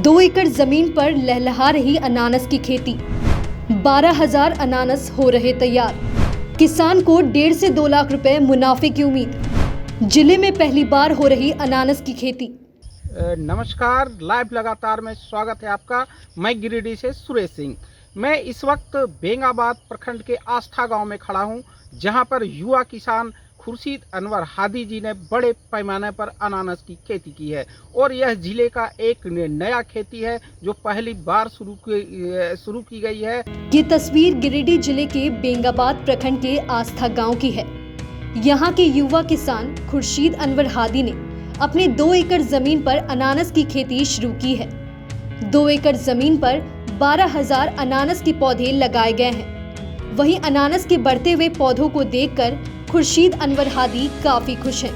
2 एकड़ जमीन पर लहलहा रही अनानस की खेती। 12,000 अनानस हो रहे तैयार। किसान को 1.5 से 2 लाख रुपए मुनाफे की उम्मीद। जिले में पहली बार हो रही अनानस की खेती। नमस्कार, लाइव लगातार में स्वागत है आपका। मैं गिरिडीह से सुरेश सिंह। मैं इस वक्त बेंगाबाद प्रखंड के आस्था गांव में खड़ा हूं, जहां पर युवा किसान खुर्शीद अनवर हादी जी ने बड़े पैमाने पर अनानस की खेती की है और यह जिले का एक नया खेती है जो पहली बार शुरू की गई है। ये तस्वीर गिरिडीह जिले के बेंगाबाद प्रखंड के आस्था गांव की है। यहाँ के युवा किसान खुर्शीद अनवर हादी ने अपने 2 एकड़ जमीन पर अनानस की खेती शुरू की है। 2 एकड़ जमीन पर 12,000 अनानस के पौधे लगाए गए हैं। वहीं अनानस के बढ़ते हुए पौधों को देखकर खुर्शीद अनवर हादी काफी खुश हैं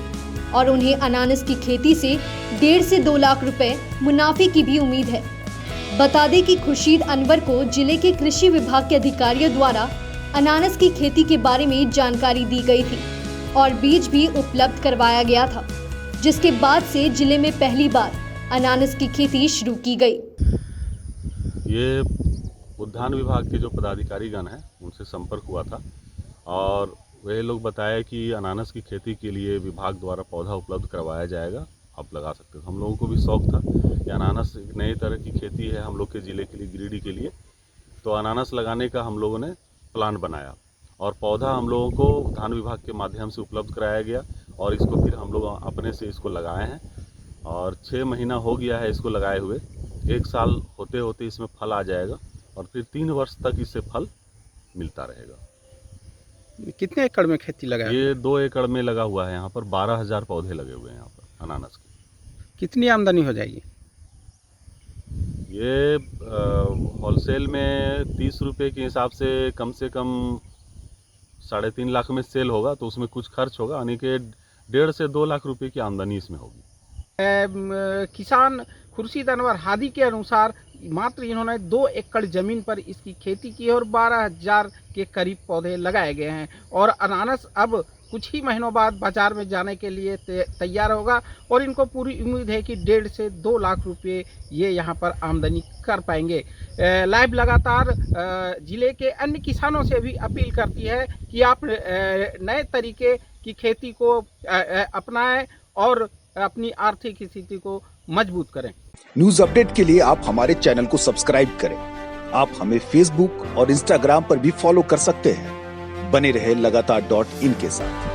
और उन्हें अनानस की खेती से 1.5 से 2 लाख रुपए मुनाफे की भी उम्मीद है। बता दें कि खुर्शीद अनवर को जिले के कृषि विभाग के अधिकारियों द्वारा अनानस की खेती के बारे में जानकारी दी गई थी और बीज भी उपलब्ध करवाया गया था, जिसके बाद से जिले में पहली बार अनानस की खेती शुरू की गई। ये उद्यान विभाग के जो पदाधिकारी गण हैं उनसे संपर्क हुआ था और वे लोग बताया कि अनानस की खेती के लिए विभाग द्वारा पौधा उपलब्ध करवाया जाएगा, आप लगा सकते हो। हम लोगों को भी शौक था कि अनानस एक नई तरह की खेती है हम लोग के ज़िले के लिए, गिरिडीह के लिए, तो अनानस लगाने का हम लोगों ने प्लान बनाया और पौधा हम लोगों को उद्यान विभाग के माध्यम से उपलब्ध कराया गया और इसको फिर हम लोग अपने से इसको लगाए हैं और 6 महीना हो गया है इसको लगाए हुए। 1 साल होते होते इसमें फल आ जाएगा और फिर 3 वर्ष तक इससे फल मिलता रहेगा। कितने एकड़ में खेती लगा है? ये 2 एकड़ में लगा हुआ है। यहाँ पर 12,000 पौधे लगे हुए हैं यहाँ पर अनानस के। कितनी आमदनी हो जाएगी? ये होलसेल में 30 रुपये के हिसाब से कम 3.5 लाख में सेल होगा, तो उसमें कुछ खर्च होगा, यानी कि 1.5 से 2 लाख रुपए की आमदनी इसमें होगी। किसान खुर्शीद अनवर हादी के अनुसार मात्र इन्होंने 2 एकड़ जमीन पर इसकी खेती की है और 12,000 के करीब पौधे लगाए गए हैं और अनानस अब कुछ ही महीनों बाद बाजार में जाने के लिए तैयार होगा और इनको पूरी उम्मीद है कि 1.5 से 2 लाख रुपए ये यहाँ पर आमदनी कर पाएंगे। लाइव लगातार जिले के अन्य किसानों से भी अपील करती है कि आप नए तरीके की खेती को अपनाएं और अपनी आर्थिक स्थिति को मजबूत करें। न्यूज अपडेट के लिए आप हमारे चैनल को सब्सक्राइब करें। आप हमें फेसबुक और इंस्टाग्राम पर भी फॉलो कर सकते हैं। बने रहे लगातार.in के साथ।